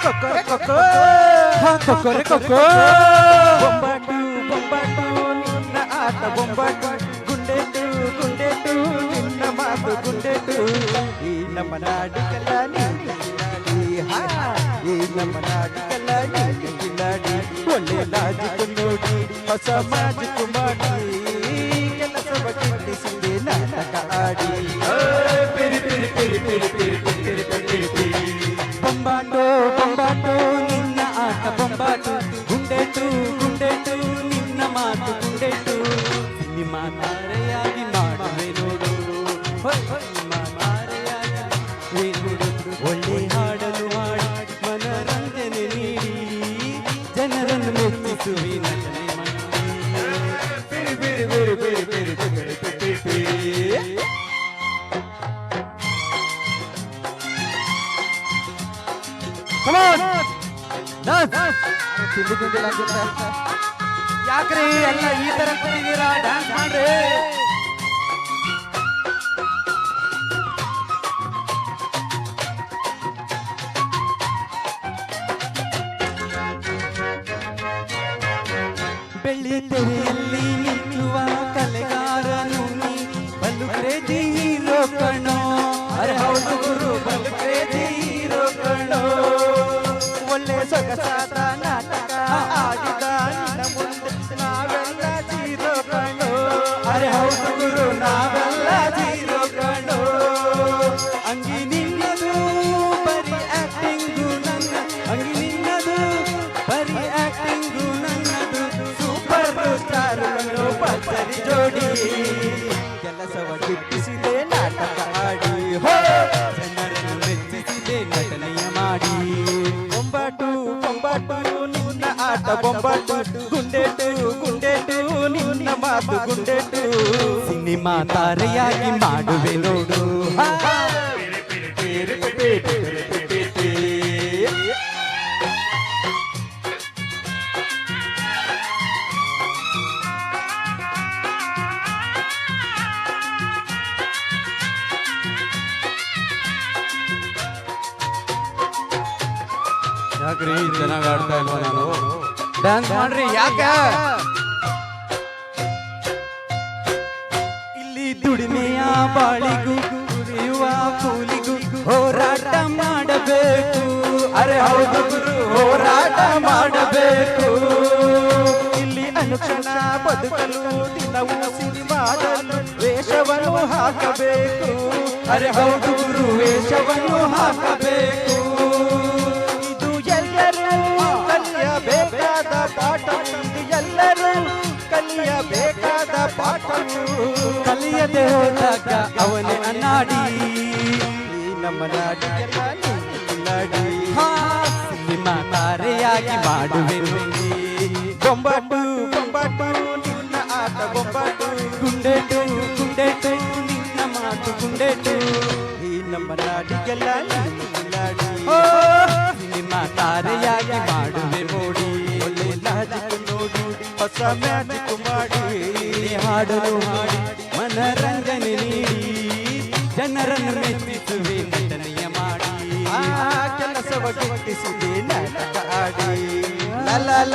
ಕೊಕ್ಕರೆ ಕೊಕ್ಕೋ ಕೊಕ್ಕರೆ ಕೊಕ್ಕೋ ಬೊಂಬಾಟು ಬೊಂಬಾಟು ನಿನ್ನ ಆಟ ಬೊಂಬಾಟು ಗುಂಡೆಟು ಗುಂಡೆಟು ನಿನ್ನ ಮಾತು ಗುಂಡೆಟು ಈ ನಮ್ಮ ನಾಡಿಗೆಲ್ಲ ಈ ನಮ್ಮ ನಾಡಿಗೆಲ್ಲ ಕಿಲಾಡಿ ಒಳ್ಳೆ ಲಾಜಿಕ್ ನೋಡಿ ಹೊಸ ಮಾಜಿಕ್ ಮಾಡಿ ಕೆಲಸವ ಕಿಟ್ಟಿಸಿದೆ ನಾಟಕ ಆಡಿ ಬೊಂಬಾಟು ಬೊಂಬಾಟು ನಿನ್ನ ಆಟ ಬೊಂಬಾಟು ಗುಂಡೆಟು ಗುಂಡೆಟು ನಿನ್ನ ಮಾತು ಗುಂಡೆಟು ಸಿನಿಮಾ ತಾರೆಯಾಗಿ ಮಾಡುವೆ ನೋಡು ಸಿನಿಮಾ ತಾರೆಯಾಗಿ ನೋಡು ಒಳ್ಳೆ ಹಾಡಲು ಹಾಡಿ ಮನರಂಜನೆ ನೀಡಿ ಜನರನ್ನು ಮೆಚ್ಚಿಸುವೆ ನಟನೆ ಮಾಡಿ ಬೇರೆ ಬೇರೆ ಬೇರೆ ಬೇರೆ ಬೇರೆ ಬೇರೆ ಬೇರೆ ಯಾಕ್ರಿ ಎಲ್ಲ ಈ ತರ ಕರೀತೀರಾ ಡ್ಯಾನ್ಸ್ ಮಾಡ್ರಿ ಬೆಳ್ಳಿ ತೆರೆಯಲ್ಲಿ ನಿಲ್ಲುವ ಕಲೆಗಾರನು ನೀ ಬಲು ಕ್ರೇಜಿ ಹೀರೋ ಕಣೋ ಅರೆ ಹೌದು ಗುರು ಬಲು ಕ್ರೇಜಿ ಹೀರೋ ಕಣೋ ಒಳ್ಳೆ ಸೊಗಸಾದ ನಾಟಕ ಆಡಿದ ನಿನ್ನ ಮುಂದೆ ನಾವೆಲ್ಲ ಜೀರೋ ಕಣೋ ಅರೆ ಹೌದು ಗುರು ನಾವೆಲ್ಲ ಜೀರೋ ಕಣೋ ಅಂಗಿ ನಿನ್ನದು ಬರೀ ಆಕ್ಟಿಂಗು ನನ್ನ ಅಂಗಿ ನಿನ್ನದು ಬರೀ ಆಕ್ಟಿಂಗು ನನ್ನದು ಸೂಪರ್ ಸ್ಟಾರ್ ಪತ್ತರಿ ಜೋಡಿ ಕೆಲಸವ ಗಿಟ್ಟಿಸಿದೆ ನಾಟಕ ಆಡಿ ಜನರನ್ನು ಮೆಚ್ಚಿಸಿದೆ ನಟನೆಯ ಮಾಡಿ ಬೊಂಬಾಟು ಬೊಂಬಾಟು ನಿನ್ನ ಆಟ ಬೊಂಬಾಟು ಗುಂಡೆಟು ಗುಂಡೆಟು ನಿನ್ನ ಮಾತು ಗುಂಡೆಟು ಸಿನಿಮಾ ತಾರೆಯಾಗಿ ಮಾಡುವೆ ನೋಡು ಯಾಕ್ರಿ ಚೆನ್ನಾಗಿ ಆಡ್ತಾ ಇಲ್ವಾ ನಾನು ಡ್ಯಾನ್ಸ್ ಮಾಡ್ರಿ ಯಾಕೆ ಇಲ್ಲಿ ದುಡಿಮೆಯ ಬಾಳಿಗೂ ದುಡಿಯುವ ಕೂಲಿಗೂ ಹೋರಾಟ ಮಾಡಬೇಕು ಅರೆ ಹೌದು ಗುರು ಹೋರಾಟ ಮಾಡಬೇಕು ಇಲ್ಲಿ ಅನುಕ್ಷಣ ಬದುಕಲು ದಿನವೂ ಸಿನಿಮಾದಲ್ಲೂ ವೇಷವನ್ನು ಹಾಕಬೇಕು ಅರೆ ಹೌದು ಗುರು ವೇಷವನ್ನು ಹಾಕಬೇಕು ಕಲಿಯಬೇಕಾದ ಪಾಠ ಎಲ್ಲರೂ ಕಲಿಯಬೇಕಾದ ಪಾಠ ಕಲಿಯದೆ ಹೋದಾಗ ಅವನೇ ಅನ್ನಾಡಿ ನಮ್ಮ ನಾಡಿಗೆಲ್ಲ ಕಿಲಾಡಿ ಸಿನಿಮಾ ತಾರೆಯಾಗಿ ಮಾಡುವೆ ಬೊಂಬಾಟು ಬೊಂಬಾಟು ನಿನ್ನ ಆಟ ಬೊಂಬಾಟು ಗುಂಡೆಟು ಗುಂಡೆಟು ನಿನ್ನ ಮಾತು ಗುಂಡೆಟು ಈ ನಮ್ಮ ನಾಡಿಗೆಲ್ಲ ಕಿಲಾಡಿ ಸಿನಿಮಾ ತಾರೆಯಾಗಿ ಮಾಡುವೆ ನೋಡಿ ಒಳ್ಳೆ ಲಾಜಿಕ್ ನೋಡಿ ಹೊಸ ಮ್ಯಾಜಿಕ್ ಮಾಡಿ ಹಾಡಲು ಹಾಡಿ ಮನರಂಜನೆ ನೀಡಿ ಜನರನ್ನು ಮೆಚ್ಚಿಸುವೆ ನಟನೆಯ ಮಾಡಿ ಕೆಲಸವ ಗಿಟ್ಟಿಸಿದೆ ನಾಟಕ ಆಡಿ ಲಲ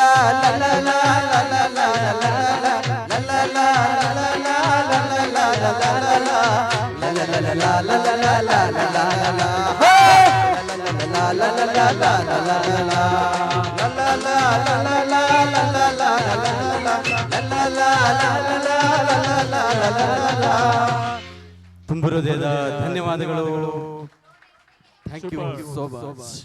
ತುಂಬ ಹೃದಯದ ಧನ್ಯವಾದಗಳು. Thank you so much.